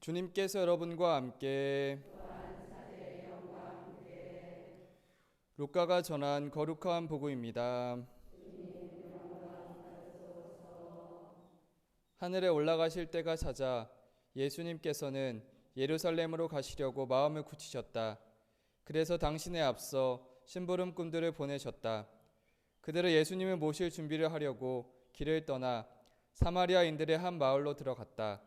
주님께서 여러분과 함께 루카가 전한 거룩한 복음입니다. 하늘에 올라가실 때가 찾아 예수님께서는 예루살렘으로 가시려고 마음을 굳히셨다. 그래서 당신에 앞서 심부름꾼들을 보내셨다. 그들은 예수님을 모실 준비를 하려고 길을 떠나 사마리아인들의 한 마을로 들어갔다.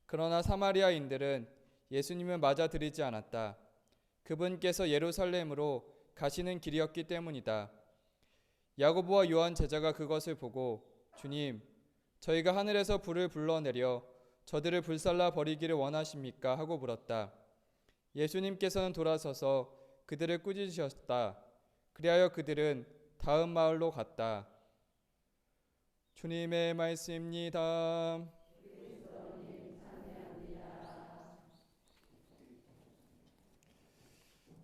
그러나 사마리아인들은 예수님을 맞아들이지 않았다. 그분께서 예루살렘으로 가시는 길이었기 때문이다. 야고보와 요한 제자가 그것을 보고 주님, 저희가 하늘에서 불을 불러내려 저들을 불살라 버리기를 원하십니까? 하고 물었다. 예수님께서는 돌아서서 그들을 꾸짖으셨다. 그리하여 그들은 다음 마을로 갔다. 주님의 말씀입니다.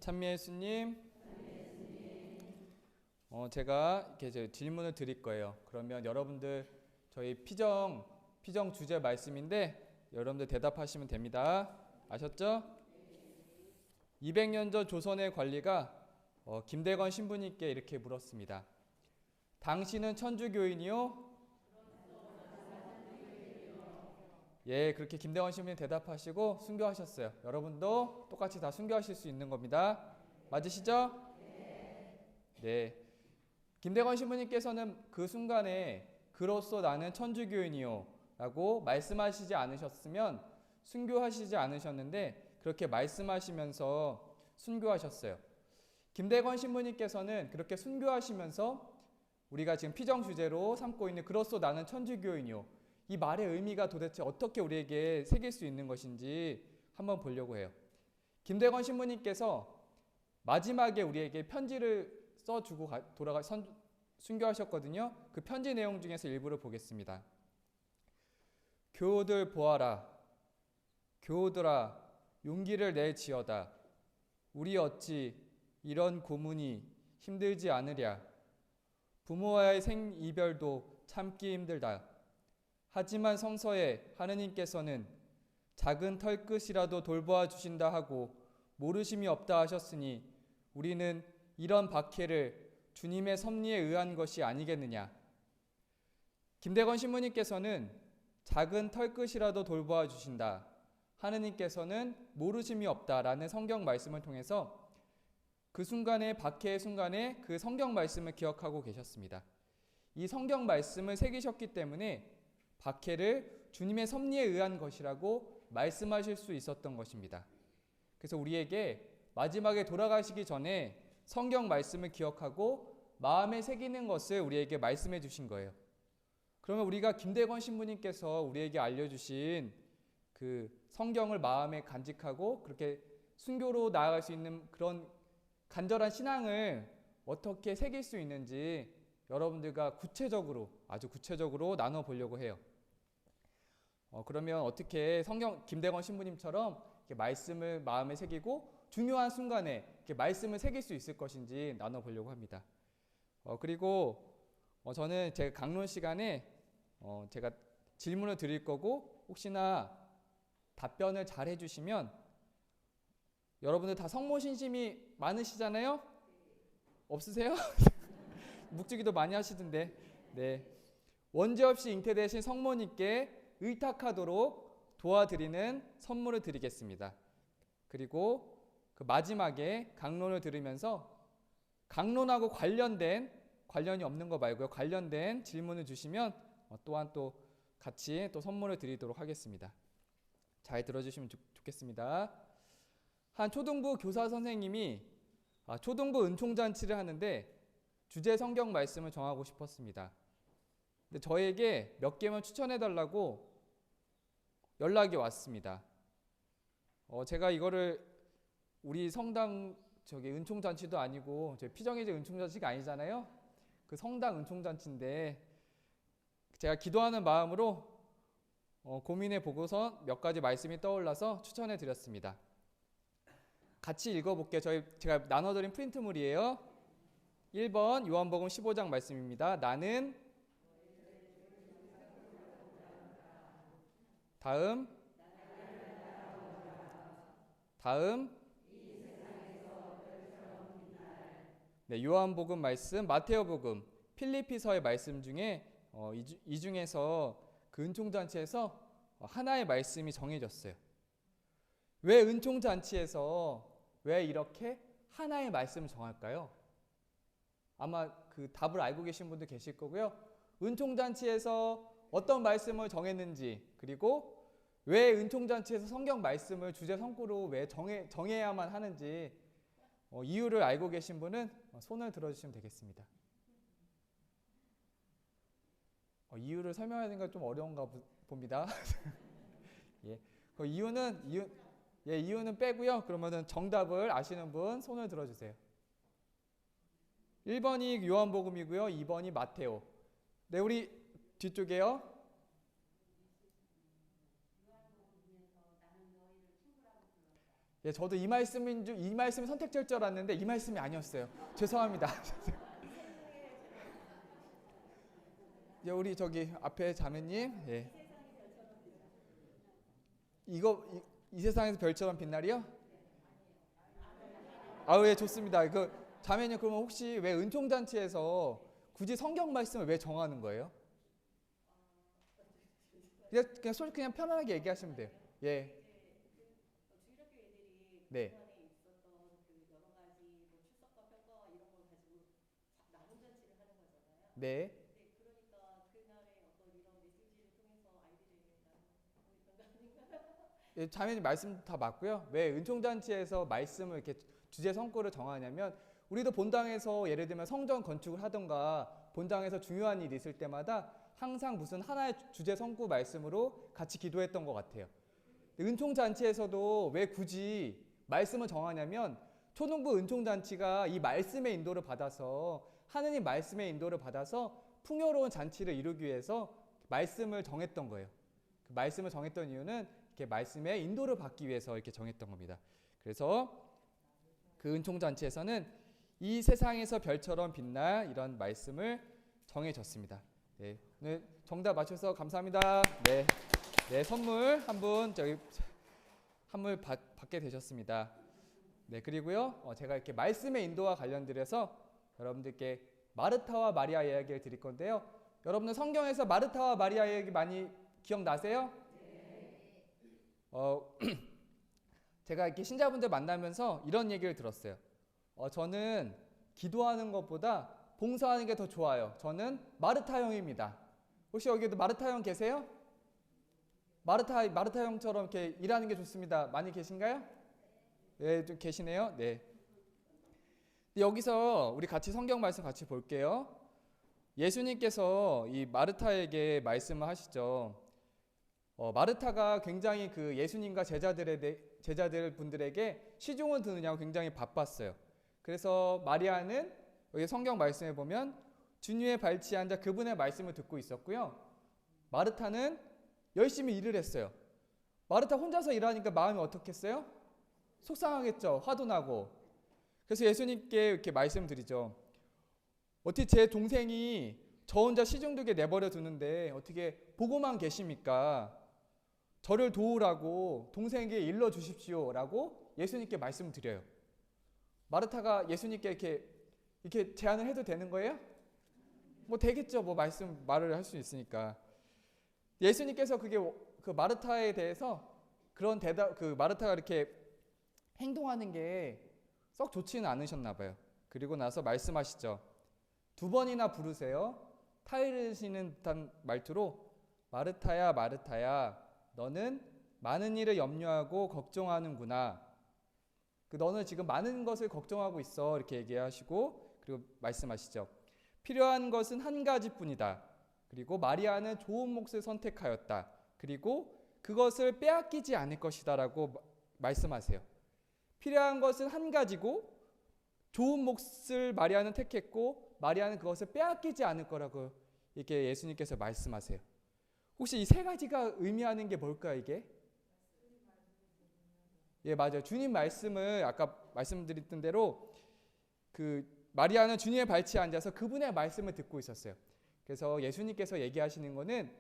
찬미 예수님, 제가 이렇게 질문을 드릴 거예요. 그러면 여러분들 저희 피정 주제 말씀인데 여러분들 대답하시면 됩니다. 아셨죠? 200년 전 조선의 관리가 김대건 신부님께 이렇게 물었습니다. 당신은 천주교인이요? 예, 그렇게 김대건 신부님 대답하시고 순교하셨어요. 여러분도 똑같이 다 순교하실 수 있는 겁니다. 맞으시죠? 네. 김대건 신부님께서는 그 순간에 그로써 나는 천주교인이요 라고 말씀하시지 않으셨으면 순교하시지 않으셨는데 그렇게 말씀하시면서 순교하셨어요. 김대건 신부님께서는 그렇게 순교하시면서 우리가 지금 피정 주제로 삼고 있는 그로써 나는 천주교인이요, 이 말의 의미가 도대체 어떻게 우리에게 새길 수 있는 것인지 한번 보려고 해요. 김대건 신부님께서 마지막에 우리에게 편지를 써주고 순교하셨거든요. 그 편지 내용 중에서 일부를 보겠습니다. 교우들 보아라. 교우들아, 용기를 내지어다. 우리 어찌 이런 고문이 힘들지 않으랴. 부모와의 생이별도 참기 힘들다. 하지만 성서에 하느님께서는 작은 털끝이라도 돌보아 주신다 하고 모르심이 없다 하셨으니 우리는 이런 박해를 주님의 섭리에 의한 것이 아니겠느냐. 김대건 신부님께서는 작은 털끝이라도 돌보아 주신다, 하느님께서는 모르심이 없다라는 성경 말씀을 통해서 그 순간에, 박해의 순간에 그 성경 말씀을 기억하고 계셨습니다. 이 성경 말씀을 새기셨기 때문에 박해를 주님의 섭리에 의한 것이라고 말씀하실 수 있었던 것입니다. 그래서 우리에게 마지막에 돌아가시기 전에 성경 말씀을 기억하고 마음에 새기는 것을 우리에게 말씀해 주신 거예요. 그러면 우리가 김대건 신부님께서 우리에게 알려주신 그 성경을 마음에 간직하고 그렇게 순교로 나아갈 수 있는 그런 간절한 신앙을 어떻게 새길 수 있는지 여러분들과 아주 구체적으로 나눠보려고 해요. 그러면 어떻게 김대건 신부님처럼 이렇게 말씀을 마음에 새기고 중요한 순간에 이렇게 말씀을 새길 수 있을 것인지 나눠보려고 합니다. 그리고 저는 제가 강론 시간에 제가 질문을 드릴 거고 혹시나 답변을 잘 해주시면, 여러분들 다 성모신심이 많으시잖아요? 없으세요? 묵주기도 많이 하시던데. 네. 원죄 없이 잉태되신 성모님께 의탁하도록 도와드리는 선물을 드리겠습니다. 그리고 그 마지막에 강론을 들으면서 강론하고 관련이 없는 거 말고요, 관련된 질문을 주시면 또한 또 같이 또 선물을 드리도록 하겠습니다. 잘 들어주시면 좋겠습니다. 한 초등부 교사 선생님이 초등부 은총잔치를 하는데 주제 성경 말씀을 정하고 싶었습니다. 근데 저에게 몇 개만 추천해달라고 연락이 왔습니다. 제가 이거를 우리 성당 은총잔치도 아니고 저희 피정이제 은총잔치가 아니잖아요. 그 성당 은총잔치인데 제가 기도하는 마음으로 고민해 보고서 몇 가지 말씀이 떠올라서 추천해 드렸습니다. 같이 읽어볼게요. 제가 나눠드린 프린트물이에요. 1번 요한복음 15장 말씀입니다. 나는 다음 다음 네, 요한복음 말씀, 마테오복음, 필리피서의 말씀 중에 이 중에서 그 은총잔치에서 하나의 말씀이 정해졌어요. 왜 은총잔치에서 왜 이렇게 하나의 말씀을 정할까요? 아마 그 답을 알고 계신 분도 계실 거고요. 은총잔치에서 어떤 말씀을 정했는지, 그리고 왜 은총잔치에서 성경 말씀을 주제 성구로 왜 정해야만 하는지 이유를 알고 계신 분은 손을 들어주시면 되겠습니다. 이유를 설명하는 건 좀 어려운가 봅니다. 예. 이유는 빼고요. 그러면은 정답을 아시는 분 손을 들어주세요. 1번이 요한복음이고요. 2번이 마테오. 네, 우리 뒤쪽에요. 예, 저도 이 말씀이 선택될 줄 알았는데 이 말씀이 아니었어요. 죄송합니다. 예, 우리 저기 앞에 자매님, 예. 이 세상에서 별처럼 빛날이요? 예, 좋습니다. 자매님, 그러면 혹시 왜 은총잔치에서 굳이 성경 말씀을 왜 정하는 거예요? 그냥 편안하게 얘기하시면 돼요. 예. 네. 네. 예, 자매님 말씀 다 맞고요. 왜 은총잔치에서 말씀을 이렇게 주제 성구를 정하냐면 우리도 본당에서 예를 들면 성전 건축을 하던가 본당에서 중요한 일이 있을 때마다 항상 무슨 하나의 주제 성구 말씀으로 같이 기도했던 것 같아요. 은총잔치에서도 왜 굳이 말씀을 정하냐면 초등부 은총잔치가 이 말씀의 인도를 받아서 하느님 말씀의 인도를 받아서 풍요로운 잔치를 이루기 위해서 말씀을 정했던 거예요. 그 말씀을 정했던 이유는 이렇게 말씀의 인도를 받기 위해서 이렇게 정했던 겁니다. 그래서 그 은총잔치에서는 이 세상에서 별처럼 빛날 이런 말씀을 정해졌습니다. 네, 오늘 정답 맞춰서 감사합니다. 네, 네, 선물 받게 되셨습니다. 네, 그리고요, 제가 이렇게 말씀의 인도와 관련돼서 여러분들께 마르타와 마리아 이야기를 드릴 건데요. 여러분들 성경에서 마르타와 마리아 이야기 많이 기억나세요? 제가 이렇게 신자분들 만나면서 이런 얘기를 들었어요. 저는 기도하는 것보다 봉사하는 게 더 좋아요. 저는 마르타 형입니다. 혹시 여기도 마르타 형 계세요? 마르타 형처럼 이렇게 일하는 게 좋습니다. 많이 계신가요? 네, 좀 계시네요. 네. 여기서 우리 같이 성경 말씀 같이 볼게요. 예수님께서 이 마르타에게 말씀을 하시죠. 마르타가 굉장히 그 예수님과 제자들 분들에게 시중을 드느냐고 굉장히 바빴어요. 그래서 마리아는 여기 성경 말씀에 보면 주님의 발치에 앉아 그분의 말씀을 듣고 있었고요. 마르타는 열심히 일을 했어요. 마르타 혼자서 일하니까 마음이 어떻겠어요? 속상하겠죠. 화도 나고. 그래서 예수님께 이렇게 말씀드리죠. 어떻게 제 동생이 저 혼자 시중두개 내버려 두는데 어떻게 보고만 계십니까? 저를 도우라고 동생에게 일러 주십시오 라고 예수님께 말씀드려요. 마르타가 예수님께 이렇게 제안을 해도 되는 거예요? 뭐 되겠죠. 뭐 말을 할 수 있으니까. 예수님께서 그 마르타에 대해서 그런 그 마르타가 이렇게 행동하는 게 썩 좋지는 않으셨나 봐요. 그리고 나서 말씀하시죠. 2번이나 부르세요. 타이르시는 듯한 말투로 마르타야 마르타야 너는 많은 일을 염려하고 걱정하는구나. 너는 지금 많은 것을 걱정하고 있어. 이렇게 얘기하시고 그리고 말씀하시죠. 필요한 것은 한 가지뿐이다. 그리고 마리아는 좋은 몫을 선택하였다. 그리고 그것을 빼앗기지 않을 것이다 라고 말씀하세요. 필요한 것은 한 가지고 좋은 몫을 마리아는 택했고 마리아는 그것을 빼앗기지 않을 거라고 이렇게 예수님께서 말씀하세요. 혹시 이 세 가지가 의미하는 게 뭘까요, 이게? 예, 맞아요. 주님 말씀을 아까 말씀드렸던 대로 그 마리아는 주님의 발치에 앉아서 그분의 말씀을 듣고 있었어요. 그래서 예수님께서 얘기하시는 거는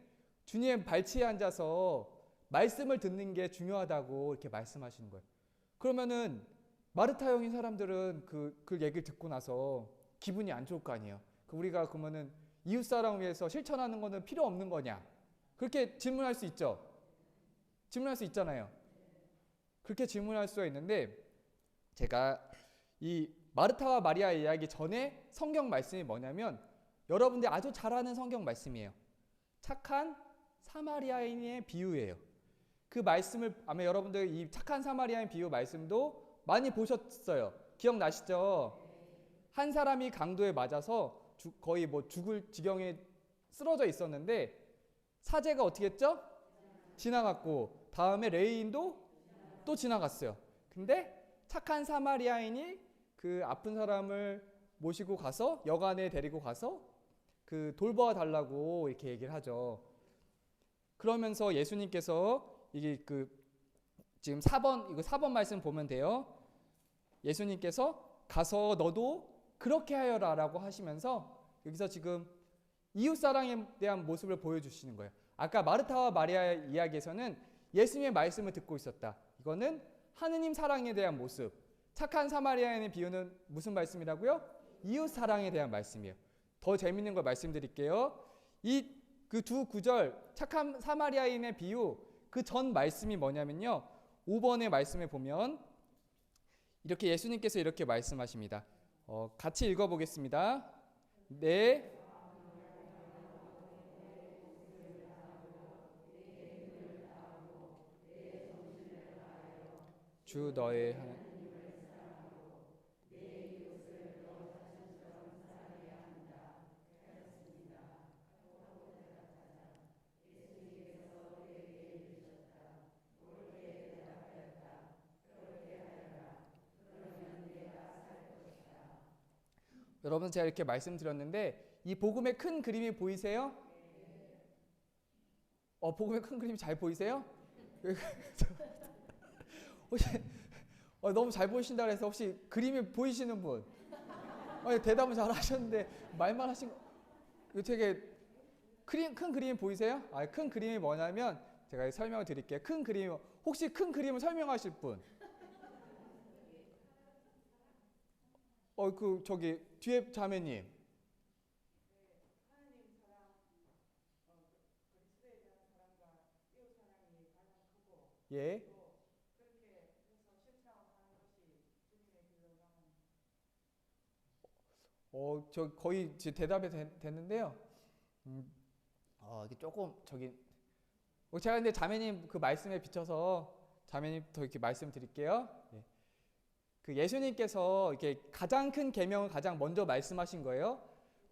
주님의 발치에 앉아서 말씀을 듣는 게 중요하다고 이렇게 말씀하시는 거예요. 그러면은 마르타형인 사람들은 그 얘기를 듣고 나서 기분이 안 좋을 거 아니에요. 우리가 그러면은 이웃 사람을 위해서 실천하는 거는 필요 없는 거냐? 그렇게 질문할 수 있죠. 질문할 수 있잖아요. 그렇게 질문할 수가 있는데 제가 이 마르타와 마리아 이야기 전에 성경 말씀이 뭐냐면 여러분들이 아주 잘 아는 성경 말씀이에요. 착한 사마리아인의 비유예요. 그 말씀을 아마 여러분들 이 착한 사마리아인 비유 말씀도 많이 보셨어요. 기억나시죠? 한 사람이 강도에 맞아서 거의 뭐 죽을 지경에 쓰러져 있었는데 사제가 어떻게 했죠? 지나갔고 다음에 레위인도 또 지나갔어요. 근데 착한 사마리아인이 그 아픈 사람을 모시고 가서 여관에 데리고 가서 그 돌보아 달라고 이렇게 얘기를 하죠. 그러면서 예수님께서 이게 지금 4번 말씀 보면 돼요. 예수님께서 가서 너도 그렇게 하여라라고 하시면서 여기서 지금 이웃 사랑에 대한 모습을 보여주시는 거예요. 아까 마르타와 마리아 이야기에서는 예수님의 말씀을 듣고 있었다. 이거는 하느님 사랑에 대한 모습. 착한 사마리아인의 비유는 무슨 말씀이라고요? 이웃 사랑에 대한 말씀이에요. 더 재밌는 걸 말씀드릴게요. 그 두 구절 착한 사마리아인의 비유 그 전 말씀이 뭐냐면요. 5번의 말씀에 보면 이렇게 예수님께서 이렇게 말씀하십니다. 같이 읽어보겠습니다. 네. 주 너의 여러분 제가 이렇게 말씀드렸는데 이 복음의 큰 그림이 보이세요? 복음의 큰 그림이 잘 보이세요? 혹시 너무 잘 보이신다 그래서 혹시 그림이 보이시는 분? 대답은 잘 하셨는데 말만 하신 거 되게 큰 그림이 보이세요? 큰 그림이 뭐냐면 제가 설명을 드릴게요. 큰 그림 혹시 큰 그림을 설명하실 분? 저기 뒤에 자매님. 예. 저 거의 대답이 됐는데요. 이게 조금 제가 근데 자매님 그 말씀에 비춰서 자매님 더 이렇게 말씀드릴게요. 예. 그 예수님께서 이렇게 가장 큰 계명을 가장 먼저 말씀하신 거예요.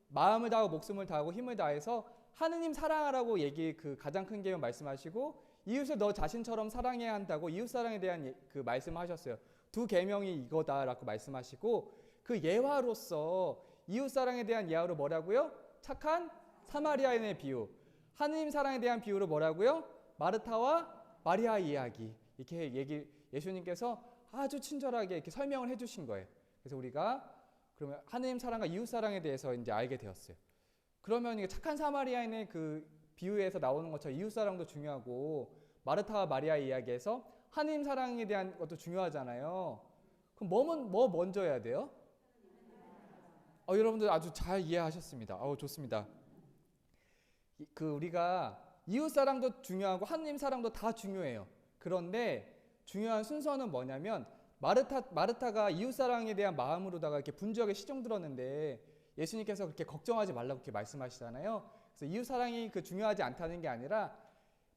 마음을 다하고 목숨을 다하고 힘을 다해서 하느님 사랑하라고 그 가장 큰 계명 말씀하시고 이웃을 너 자신처럼 사랑해야 한다고 이웃 사랑에 대한 그 말씀하셨어요. 두 계명이 이거다라고 말씀하시고 그 예화로서 이웃 사랑에 대한 예화로 뭐라고요? 착한 사마리아인의 비유. 하느님 사랑에 대한 비유로 뭐라고요? 마르타와 마리아 이야기. 이렇게 예수님께서 아주 친절하게 이렇게 설명을 해주신 거예요. 그래서 우리가 그러면 하느님 사랑과 이웃 사랑에 대해서 이제 알게 되었어요. 그러면 이게 착한 사마리아인의 그 비유에서 나오는 것처럼 이웃 사랑도 중요하고 마르타와 마리아 이야기에서 하느님 사랑에 대한 것도 중요하잖아요. 그럼 뭐 먼저 해야 돼요? 여러분들 아주 잘 이해하셨습니다. 좋습니다. 우리가 이웃 사랑도 중요하고 하느님 사랑도 다 중요해요. 그런데 중요한 순서는 뭐냐면 마르타가 이웃 사랑에 대한 마음으로다가 이렇게 분주하게 시종 들었는데 예수님께서 그렇게 걱정하지 말라고 이렇게 말씀하시잖아요. 그래서 이웃 사랑이 중요하지 않다는 게 아니라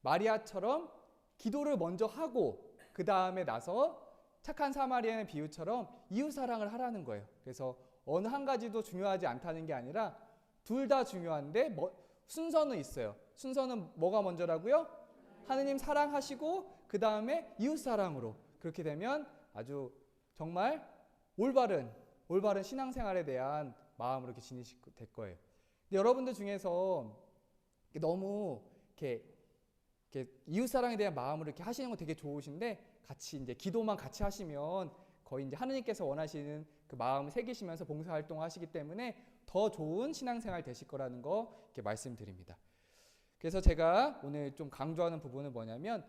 마리아처럼 기도를 먼저 하고 그 다음에 나서 착한 사마리아의 비유처럼 이웃 사랑을 하라는 거예요. 그래서 어느 한 가지도 중요하지 않다는 게 아니라 둘 다 중요한데 순서는 있어요. 순서는 뭐가 먼저라고요? 하느님 사랑하시고 그 다음에 이웃 사랑으로 그렇게 되면 아주 정말 올바른 신앙생활에 대한 마음으로 이렇게 지니시게 될 거예요. 근데 여러분들 중에서 너무 이렇게 이웃 사랑에 대한 마음으로 이렇게 하시는 거 되게 좋으신데 같이 이제 기도만 같이 하시면 거의 이제 하느님께서 원하시는 그 마음을 새기시면서 봉사 활동하시기 때문에 더 좋은 신앙생활 되실 거라는 거 이렇게 말씀드립니다. 그래서 제가 오늘 좀 강조하는 부분은 뭐냐면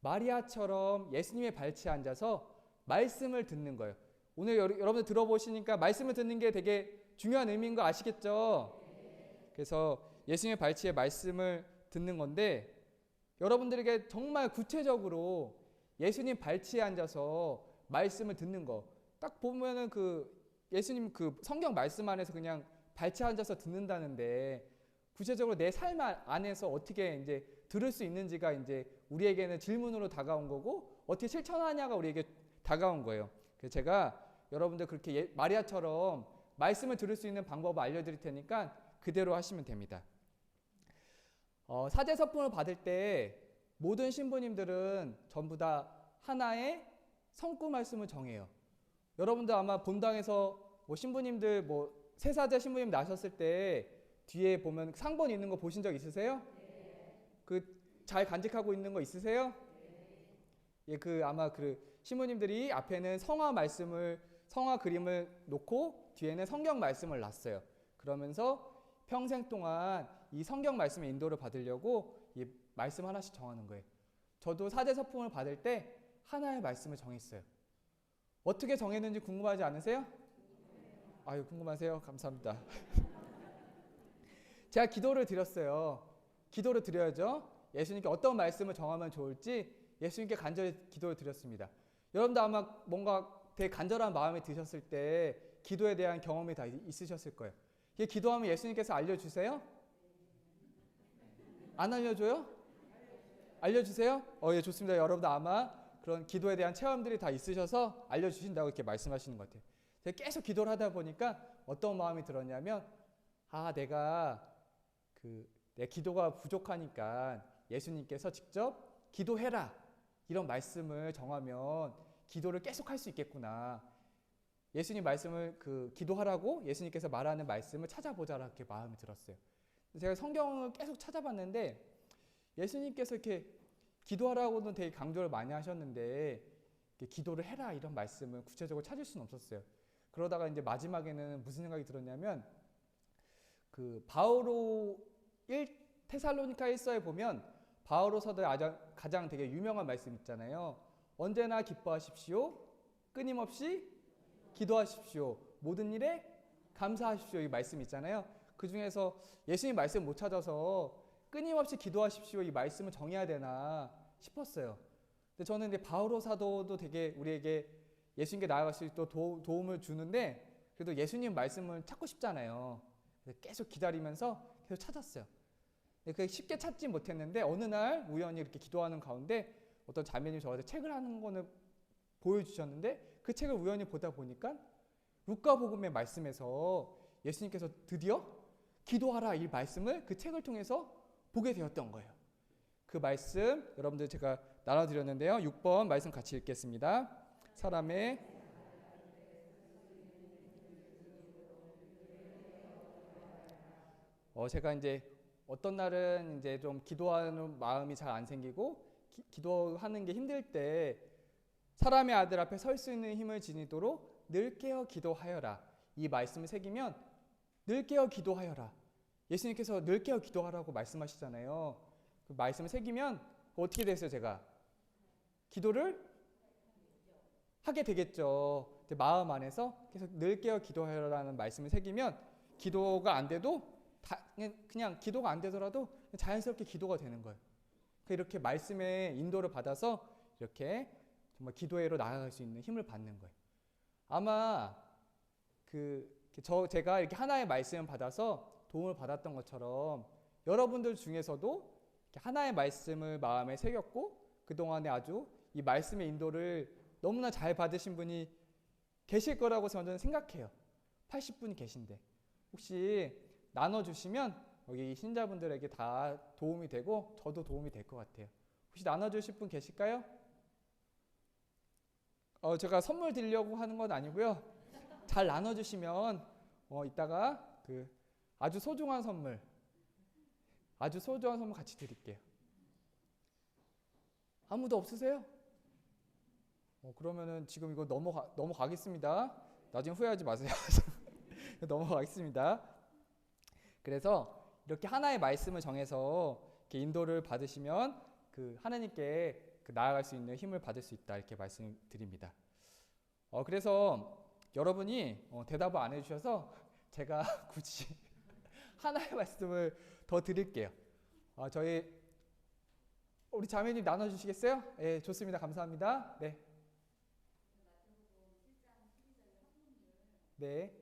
마리아처럼 예수님의 발치에 앉아서 말씀을 듣는 거예요. 오늘 여러분들 들어보시니까 말씀을 듣는 게 되게 중요한 의미인 거 아시겠죠? 그래서 예수님의 발치의 말씀을 듣는 건데 여러분들에게 정말 구체적으로 예수님 발치에 앉아서 말씀을 듣는 거 딱 보면은 그 예수님 그 성경 말씀 안에서 그냥 발치에 앉아서 듣는다는데 구체적으로 내 삶 안에서 어떻게 이제 들을 수 있는지가 이제 우리에게는 질문으로 다가온 거고 어떻게 실천하냐가 우리에게 다가온 거예요. 그래서 제가 여러분들 그렇게 마리아처럼 말씀을 들을 수 있는 방법을 알려드릴 테니까 그대로 하시면 됩니다. 사제 서품을 받을 때 모든 신부님들은 전부 다 하나의 성구 말씀을 정해요. 여러분들 아마 본당에서 뭐 신부님들 뭐 새사제 신부님 나셨을 때 뒤에 보면 상본 있는 거 보신 적 있으세요? 그 잘 간직하고 있는 거 있으세요? 예, 그 아마 그 신부님들이 앞에는 성화 그림을 놓고 뒤에는 성경 말씀을 놨어요. 그러면서 평생 동안 이 성경 말씀의 인도를 받으려고 이 말씀 하나씩 정하는 거예요. 저도 사제 서품을 받을 때 하나의 말씀을 정했어요. 어떻게 정했는지 궁금하지 않으세요? 아유, 궁금하세요? 감사합니다. 제가 기도를 드렸어요. 기도를 드려야죠. 예수님께 어떤 말씀을 정하면 좋을지 예수님께 간절히 기도를 드렸습니다. 여러분도 아마 뭔가 되게 간절한 마음이 드셨을 때 기도에 대한 경험이 다 있으셨을 거예요. 이게 기도하면 예수님께서 알려주세요? 안 알려줘요? 알려주세요? 예, 좋습니다. 여러분도 아마 그런 기도에 대한 체험들이 다 있으셔서 알려주신다고 이렇게 말씀하시는 것 같아요. 제가 계속 기도를 하다 보니까 어떤 마음이 들었냐면 내 기도가 부족하니까 예수님께서 직접 기도해라 이런 말씀을 정하면 기도를 계속 할 수 있겠구나. 예수님 말씀을 기도하라고 예수님께서 말하는 말씀을 찾아보자라 이렇게 마음이 들었어요. 제가 성경을 계속 찾아봤는데 예수님께서 이렇게 기도하라고는 되게 강조를 많이 하셨는데 기도를 해라 이런 말씀을 구체적으로 찾을 수는 없었어요. 그러다가 이제 마지막에는 무슨 생각이 들었냐면 바오로 1테살로니가 1서에 보면 바오로 서도에 가장 되게 유명한 말씀 있잖아요. 언제나 기뻐하십시오. 끊임없이 기도하십시오. 모든 일에 감사하십시오. 이 말씀 있잖아요. 그 중에서 예수님 말씀 못 찾아서 끊임없이 기도하십시오. 이 말씀을 정해야 되나 싶었어요. 근데 저는 이제 바오로 사도도 되게 우리에게 예수님께 나아갈 수 있도록 도움을 주는데 그래도 예수님 말씀을 찾고 싶잖아요. 그래서 계속 기다리면서 계속 찾았어요. 그게 쉽게 찾지 못했는데 어느 날 우연히 이렇게 기도하는 가운데 어떤 자매님이 저한테 책을 하는 거는 보여주셨는데 그 책을 우연히 보다 보니까 루카복음의 말씀에서 예수님께서 드디어 기도하라 이 말씀을 그 책을 통해서 보게 되었던 거예요. 그 말씀 여러분들 제가 나눠드렸는데요. 6번 말씀 같이 읽겠습니다. 사람의 제가 이제 어떤 날은 이제 좀 기도하는 마음이 잘 안 생기고 기도하는 게 힘들 때 사람의 아들 앞에 설 수 있는 힘을 지니도록 늘 깨어 기도하여라. 이 말씀을 새기면 늘 깨어 기도하여라. 예수님께서 늘 깨어 기도하라고 말씀하시잖아요. 그 말씀을 새기면 어떻게 됐어요? 제가 기도를 하게 되겠죠. 마음 안에서 계속 늘 깨어 기도하여라는 말씀을 새기면 기도가 안 돼도 그냥 기도가 안 되더라도 자연스럽게 기도가 되는 거예요. 이렇게 말씀의 인도를 받아서 이렇게 정말 기도회로 나아갈 수 있는 힘을 받는 거예요. 아마 제가 이렇게 하나의 말씀을 받아서 도움을 받았던 것처럼 여러분들 중에서도 이렇게 하나의 말씀을 마음에 새겼고 그동안에 아주 이 말씀의 인도를 너무나 잘 받으신 분이 계실 거라고 저는 생각해요. 80분이 계신데 혹시 나눠주시면 여기 신자분들에게 다 도움이 되고 저도 도움이 될 것 같아요. 혹시 나눠주실 분 계실까요? 제가 선물 드리려고 하는 건 아니고요. 잘 나눠주시면 이따가 아주 소중한 선물 같이 드릴게요. 아무도 없으세요? 그러면은 지금 이거 넘어가겠습니다. 나중에 후회하지 마세요. 넘어가겠습니다. 그래서 이렇게 하나의 말씀을 정해서 이렇게 인도를 받으시면 하나님께 나아갈 수 있는 힘을 받을 수 있다 이렇게 말씀드립니다. 그래서 여러분이 대답을 안 해주셔서 제가 굳이 하나의 말씀을 더 드릴게요. 저희 우리 자매님 나눠주시겠어요? 네, 좋습니다. 감사합니다. 네. 네.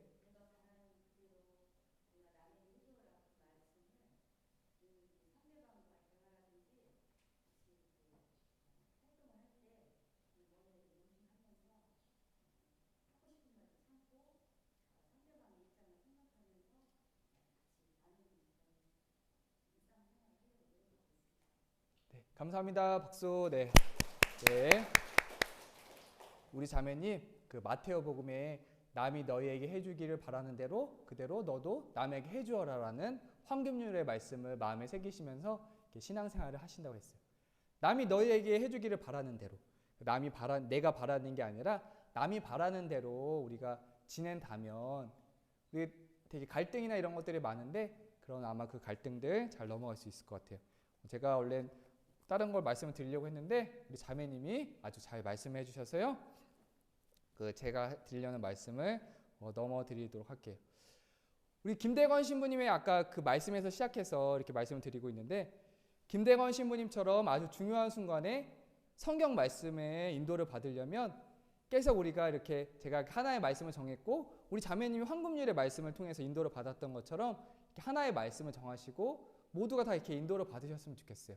네, 감사합니다. 박수. 네. 네. 우리 자매님 그 마테오 복음에 남이 너희에게 해주기를 바라는 대로 그대로 너도 남에게 해주어라라는 황금률의 말씀을 마음에 새기시면서 신앙생활을 하신다고 했어요. 남이 너희에게 해주기를 바라는 대로 내가 바라는 게 아니라 남이 바라는 대로 우리가 지낸다면 되게 갈등이나 이런 것들이 많은데 그런 아마 그 갈등들 잘 넘어갈 수 있을 것 같아요. 제가 원래 다른 걸 말씀을 드리려고 했는데 우리 자매님이 아주 잘 말씀해 주셔서요. 제가 드리려는 말씀을 넘어드리도록 할게요. 우리 김대건 신부님의 아까 그 말씀에서 시작해서 이렇게 말씀을 드리고 있는데 김대건 신부님처럼 아주 중요한 순간에 성경 말씀의 인도를 받으려면 계속 우리가 이렇게 제가 하나의 말씀을 정했고 우리 자매님이 황금률의 말씀을 통해서 인도를 받았던 것처럼 이렇게 하나의 말씀을 정하시고 모두가 다 이렇게 인도를 받으셨으면 좋겠어요.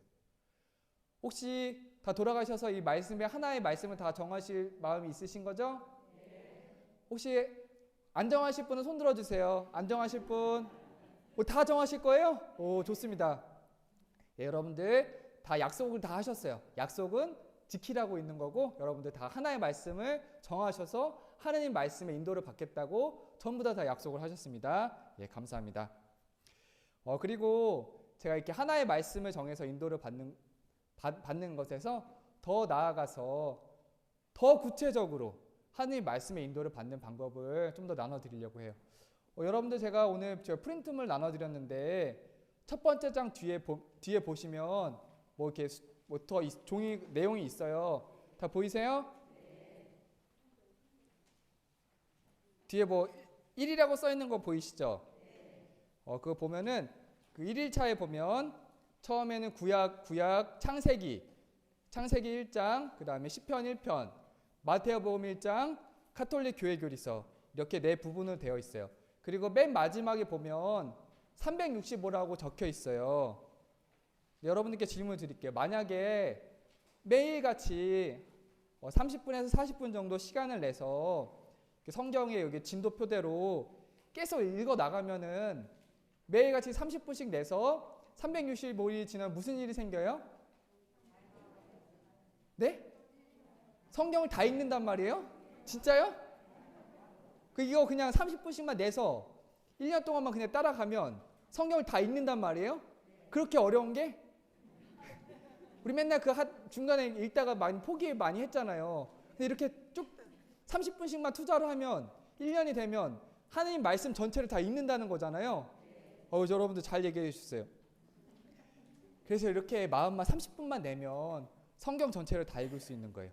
혹시 다 돌아가셔서 이 말씀에 하나의 말씀을 다 정하실 마음이 있으신 거죠? 혹시 안 정하실 분은 손 들어주세요. 안 정하실 분? 다 정하실 거예요? 오, 좋습니다. 예, 여러분들 다 약속을 다 하셨어요. 약속은 지키라고 있는 거고 여러분들 다 하나의 말씀을 정하셔서 하나님 말씀의 인도를 받겠다고 전부 다 약속을 하셨습니다. 예, 감사합니다. 그리고 제가 이렇게 하나의 말씀을 정해서 인도를 받는 것에서 더 나아가서 더 구체적으로 하나님 말씀의 인도를 받는 방법을 좀 더 나눠드리려고 해요. 여러분들 제가 오늘 프린트물 나눠드렸는데 첫 번째 장 뒤에 보시면 이렇게 더 종이 내용이 있어요. 다 보이세요? 뒤에 1이라고 써 있는 거 보이시죠? 그거 보면은 그 1일차에 보면 처음에는 구약 창세기 1장, 그 다음에 시편 1편, 마태복음 1장, 가톨릭 교회 교리서 이렇게 네 부분으로 되어 있어요. 그리고 맨 마지막에 보면 365라고 적혀 있어요. 여러분들께 질문을 드릴게요. 만약에 매일같이 30분에서 40분 정도 시간을 내서 성경의 여기 진도표대로 계속 읽어 나가면은 매일같이 30분씩 내서 365일이 지나면 무슨 일이 생겨요? 네? 성경을 다 읽는단 말이에요? 진짜요? 이거 그냥 30분씩만 내서 1년 동안만 그냥 따라가면 성경을 다 읽는단 말이에요? 그렇게 어려운 게? 우리 맨날 중간에 읽다가 포기 많이 했잖아요. 근데 이렇게 쭉 30분씩만 투자를 하면 1년이 되면 하나님 말씀 전체를 다 읽는다는 거잖아요. 여러분들 잘 얘기해 주셨어요. 그래서 이렇게 마음만 30분만 내면 성경 전체를 다 읽을 수 있는 거예요.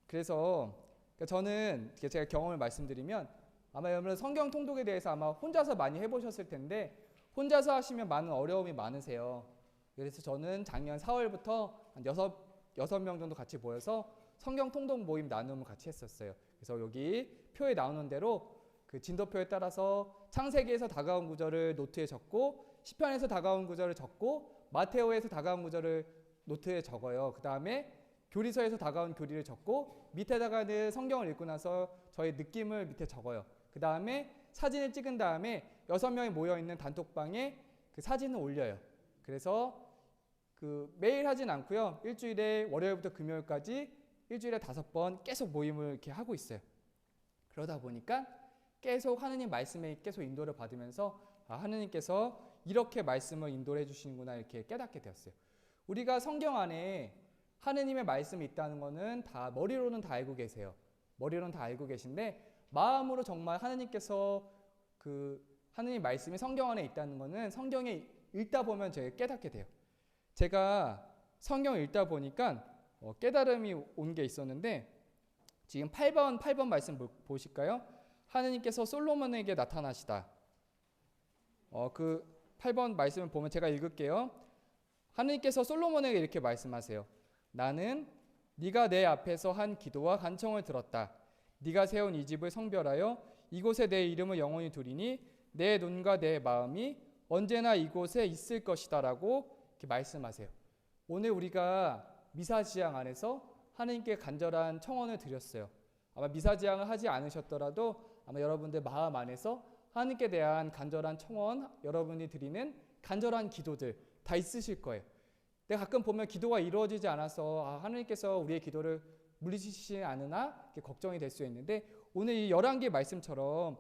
그래서 저는 제가 경험을 말씀드리면 아마 여러분 성경 통독에 대해서 아마 혼자서 많이 해보셨을 텐데 혼자서 하시면 많은 어려움이 많으세요. 그래서 저는 작년 4월부터 한 6명 정도 같이 모여서 성경 통독 모임 나눔을 같이 했었어요. 그래서 여기 표에 나오는 대로 그 진도표에 따라서 창세기에서 다가온 구절을 노트에 적고 시편에서 다가온 구절을 적고 마테오에서 다가온 구절을 노트에 적어요. 그 다음에 교리서에서 다가온 교리를 적고 밑에다가는 성경을 읽고 나서 저의 느낌을 밑에 적어요. 그 다음에 사진을 찍은 다음에 6명이 모여있는 단톡방에 그 사진을 올려요. 그래서 매일 하진 않고요. 일주일에 월요일부터 금요일까지 일주일에 5번 계속 모임을 이렇게 하고 있어요. 그러다 보니까 계속 하느님 말씀에 계속 인도를 받으면서 하느님께서 이렇게 말씀을 인도를 해주시는구나 이렇게 깨닫게 되었어요. 우리가 성경 안에 하느님의 말씀이 있다는 거는 다 머리로는 다 알고 계세요. 머리로는 다 알고 계신데 마음으로 정말 하느님께서 하느님 말씀이 성경 안에 있다는 거는 성경에 읽다 보면 제가 깨닫게 돼요. 제가 성경을 읽다 보니까 깨달음이 온 게 있었는데 지금 8번 말씀 보실까요? 하느님께서 솔로몬에게 나타나시다. 그 8번 말씀을 보면 제가 읽을게요. 하느님께서 솔로몬에게 이렇게 말씀하세요. 나는 네가 내 앞에서 한 기도와 간청을 들었다. 네가 세운 이 집을 성별하여 이곳에 내 이름을 영원히 두리니 내 눈과 내 마음이 언제나 이곳에 있을 것이다 라고 이렇게 말씀하세요. 오늘 우리가 미사지향 안에서 하느님께 간절한 청원을 드렸어요. 아마 미사지향을 하지 않으셨더라도 아마 여러분들 마음 안에서 하느님께 대한 간절한 청원, 여러분이 드리는 간절한 기도들 다 있으실 거예요. 근데 가끔 보면 기도가 이루어지지 않아서 하느님께서 우리의 기도를 물리치시지 않으나 이렇게 걱정이 될 수 있는데, 오늘 이 열왕기 말씀처럼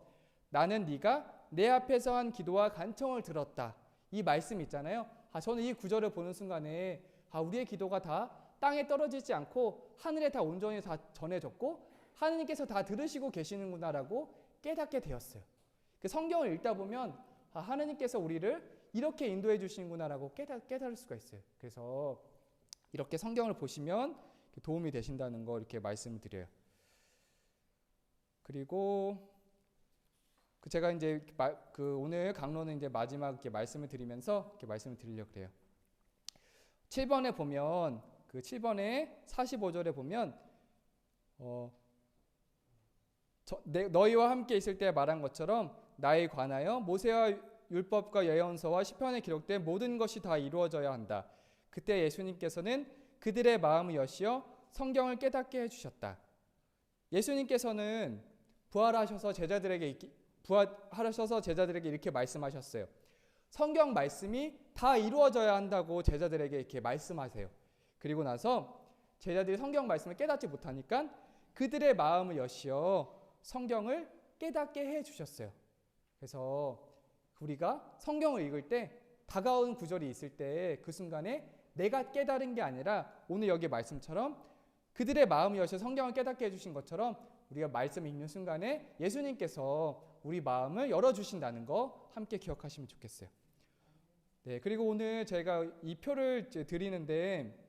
나는 네가 내 앞에서 한 기도와 간청을 들었다, 이 말씀 있잖아요. 저는 이 구절을 보는 순간에 우리의 기도가 다 땅에 떨어지지 않고 하늘에 다 온전히 다 전해졌고 하느님께서 다 들으시고 계시는구나라고 깨닫게 되었어요. 그 성경을 읽다 보면 하느님께서 우리를 이렇게 인도해 주시는구나라고 깨달을 수가 있어요. 그래서 이렇게 성경을 보시면 도움이 되신다는 거 이렇게 말씀을 드려요. 그리고 제가 이제 오늘 강론은 이제 마지막 이렇게 말씀을 드리면서 이렇게 말씀을 드리려고 그래요. 7번에 보면 7번에 45절에 보면 너희와 함께 있을 때 말한 것처럼 나에 관하여 모세와 율법과 예언서와 시편에 기록된 모든 것이 다 이루어져야 한다. 그때 예수님께서는 그들의 마음을 여시어 성경을 깨닫게 해주셨다. 예수님께서는 부활하셔서 제자들에게 이렇게 말씀하셨어요. 성경 말씀이 다 이루어져야 한다고 제자들에게 이렇게 말씀하세요. 그리고 나서 제자들이 성경 말씀을 깨닫지 못하니까 그들의 마음을 여시어 성경을 깨닫게 해주셨어요. 그래서 우리가 성경을 읽을 때 다가오는 구절이 있을 때 그 순간에 내가 깨달은 게 아니라 오늘 여기 말씀처럼 그들의 마음을 여시어 성경을 깨닫게 해주신 것처럼 우리가 말씀 읽는 순간에 예수님께서 우리 마음을 열어주신다는 거 함께 기억하시면 좋겠어요. 네, 그리고 오늘 제가 이 표를 드리는데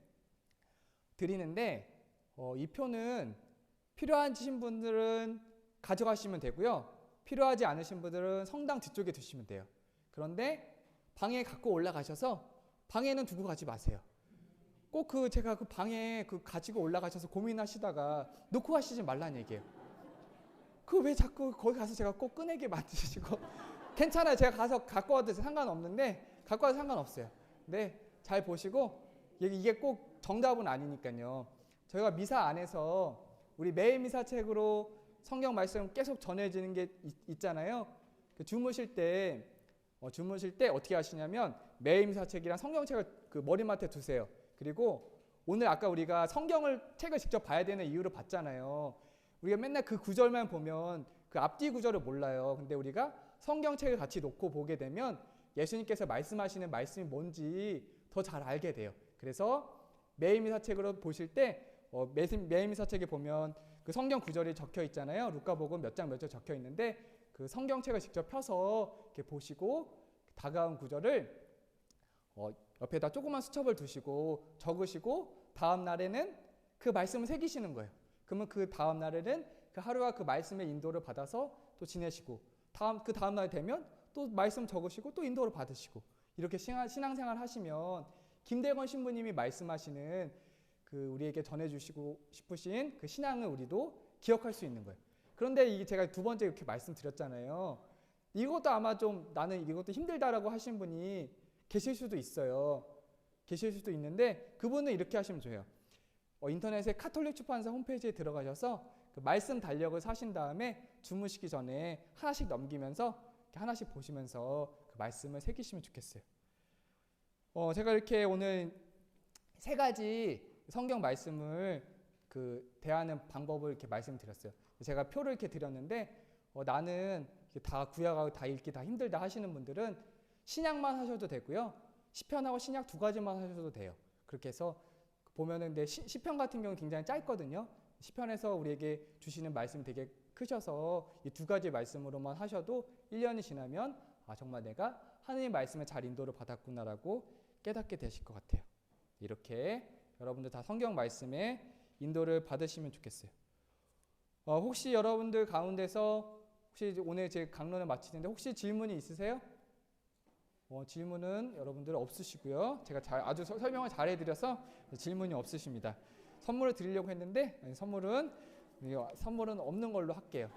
이 표는 필요하신 분들은 가져가시면 되고요. 필요하지 않으신 분들은 성당 뒤쪽에 두시면 돼요. 그런데 방에 갖고 올라가셔서 방에는 두고 가지 마세요. 꼭 제가 방에 가지고 올라가셔서 고민하시다가 놓고 가시지 말라는 얘기예요. 왜 자꾸 거기 가서 제가 꼭 꺼내게 만드시고 괜찮아요. 제가 가서 갖고 와도 상관없는데 갖고 와도 상관없어요. 근데 잘 보시고 이게 꼭 정답은 아니니까요. 저희가 미사 안에서 우리 매일 미사책으로 성경 말씀 계속 전해지는 게 있잖아요. 주무실 때 어떻게 하시냐면 매일 미사책이랑 성경책을 머리맡에 두세요. 그리고 오늘 아까 우리가 책을 직접 봐야 되는 이유를 봤잖아요. 우리가 맨날 그 구절만 보면 그 앞뒤 구절을 몰라요. 근데 우리가 성경책을 같이 놓고 보게 되면 예수님께서 말씀하시는 말씀이 뭔지 더 잘 알게 돼요. 그래서 매일 미사책으로 보실 때 매일 미사책에 보면 그 성경 구절이 적혀 있잖아요. 루카복음 몇 장 몇 절 적혀 있는데 그 성경책을 직접 펴서 이렇게 보시고 다가온 구절을 옆에다 조그만 수첩을 두시고 적으시고 다음 날에는 그 말씀을 새기시는 거예요. 그러면 그 다음 날에는 그 하루와 그 말씀의 인도를 받아서 또 지내시고 그 다음 날 되면 또 말씀 적으시고 또 인도를 받으시고 이렇게 신앙생활 하시면 김대건 신부님이 말씀하시는 우리에게 전해주시고 싶으신 그 신앙을 우리도 기억할 수 있는 거예요. 그런데 제가 두 번째 이렇게 말씀드렸잖아요. 이것도 아마 좀 나는 이것도 힘들다라고 하신 분이 계실 수도 있어요. 계실 수도 있는데 그분은 이렇게 하시면 좋아요. 인터넷에 카톨릭 출판사 홈페이지에 들어가셔서 그 말씀 달력을 사신 다음에 주무시기 전에 하나씩 넘기면서 하나씩 보시면서 그 말씀을 새기시면 좋겠어요. 제가 이렇게 오늘 3가지 성경 말씀을 대하는 방법을 이렇게 말씀드렸어요. 제가 표를 이렇게 드렸는데 나는 다 구약하고 다 읽기 다 힘들다 하시는 분들은 신약만 하셔도 되고요. 시편하고 신약 2가지만 하셔도 돼요. 그렇게 해서 보면은 근데 시편 같은 경우는 굉장히 짧거든요. 시편에서 우리에게 주시는 말씀이 되게 크셔서 이 2가지 말씀으로만 하셔도 1년이 지나면 정말 내가 하느님 말씀에 잘 인도를 받았구나라고 깨닫게 되실 것 같아요. 이렇게 여러분들 다 성경 말씀에 인도를 받으시면 좋겠어요. 혹시 여러분들 가운데서 혹시 오늘 제 강론을 마치는데 혹시 질문이 있으세요? 질문은 여러분들 없으시고요. 제가 아주 설명을 잘 해드려서 질문이 없으십니다. 선물을 드리려고 했는데 선물은 없는 걸로 할게요.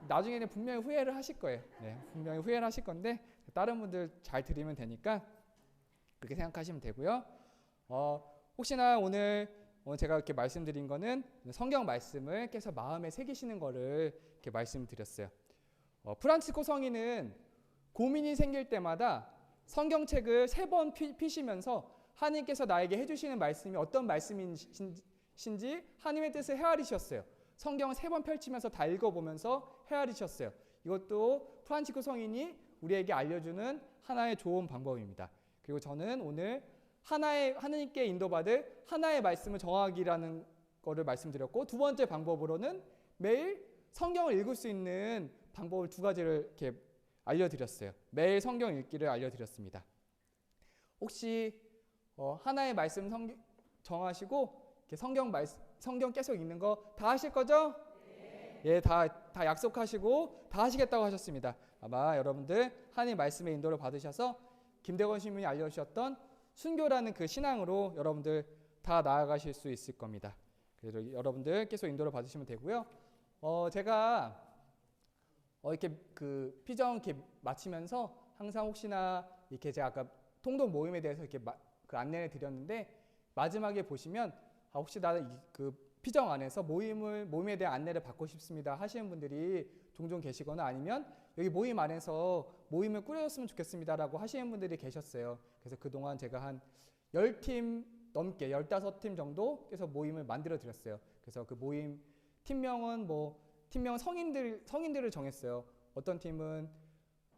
나중에는 분명히 후회를 하실 거예요. 네, 분명히 후회를 하실 건데 다른 분들 잘 드리면 되니까 그렇게 생각하시면 되고요. 혹시나 오늘 제가 이렇게 말씀드린 거는 성경 말씀을 계속 마음에 새기시는 거를 이렇게 말씀드렸어요. 프란치스코 성인은 고민이 생길 때마다 성경책을 3번 피시면서 하나님께서 나에게 해주시는 말씀이 어떤 말씀이신지 하나님의 뜻을 헤아리셨어요. 성경을 3번 펼치면서 다 읽어보면서 헤아리셨어요. 이것도 프란치스코 성인이 우리에게 알려주는 하나의 좋은 방법입니다. 그리고 저는 오늘 하나님께 인도받을 하나의 말씀을 정하기라는 거를 말씀드렸고, 두 번째 방법으로는 매일 성경을 읽을 수 있는 방법을 2가지를 이렇게 알려드렸어요. 매일 성경 읽기를 알려드렸습니다. 혹시 하나의 말씀 정하시고 이렇게 성경 계속 읽는 거 다 하실 거죠? 네. 예, 다 약속하시고 다 하시겠다고 하셨습니다. 아마 여러분들 하나님 말씀의 인도를 받으셔서 김대건 신부님이 알려주셨던 순교라는 그 신앙으로 여러분들 다 나아가실 수 있을 겁니다. 그래서 여러분들 계속 인도를 받으시면 되고요. 제가 이렇게 그 피정 이렇게 마치면서 항상 혹시나 이렇게 제가 아까 통독 모임에 대해서 이렇게 그 안내를 드렸는데 마지막에 보시면 혹시 나는 그 피정 안에서 모임에 대한 안내를 받고 싶습니다 하시는 분들이 종종 계시거나 아니면 여기 모임 안에서 모임을 꾸려줬으면 좋겠습니다라고 하시는 분들이 계셨어요. 그래서 그동안 제가 한 10팀 넘게 15팀 정도 계속 모임을 만들어 드렸어요. 그래서 그 모임 팀명은 팀명 성인들을 정했어요. 어떤 팀은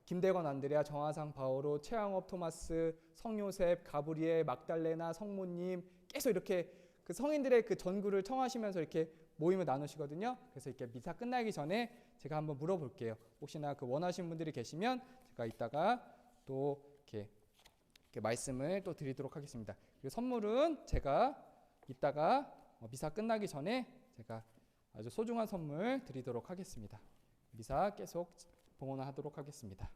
김대건, 안드레아, 정하상, 바오로, 최양업, 토마스, 성요셉, 가브리엘, 막달레나, 성모님 계속 이렇게 그 성인들의 그 전구를 청하시면서 이렇게 모임을 나누시거든요. 그래서 이렇게 미사 끝나기 전에 제가 한번 물어볼게요. 혹시나 그 원하시는 분들이 계시면 제가 이따가 또 이렇게 말씀을 또 드리도록 하겠습니다. 그리고 선물은 제가 이따가 미사 끝나기 전에 제가 아주 소중한 선물 드리도록 하겠습니다. 미사 계속 봉헌하도록 하겠습니다.